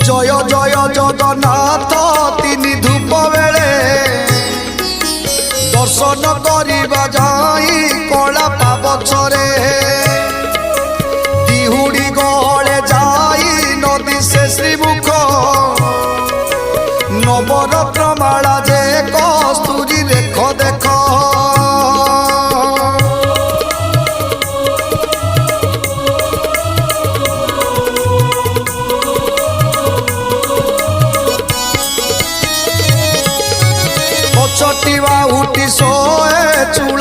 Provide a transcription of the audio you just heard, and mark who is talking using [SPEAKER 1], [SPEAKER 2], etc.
[SPEAKER 1] जय जय जगन्नाथ तीन धूप बेले दर्शन करिबा जाई कला पाबछरे दिहुड़ी गले जाई नदी से श्रीमुख नवरत्न माला जे कस्तूरी देख देख चटिवा उठी सोए चूड़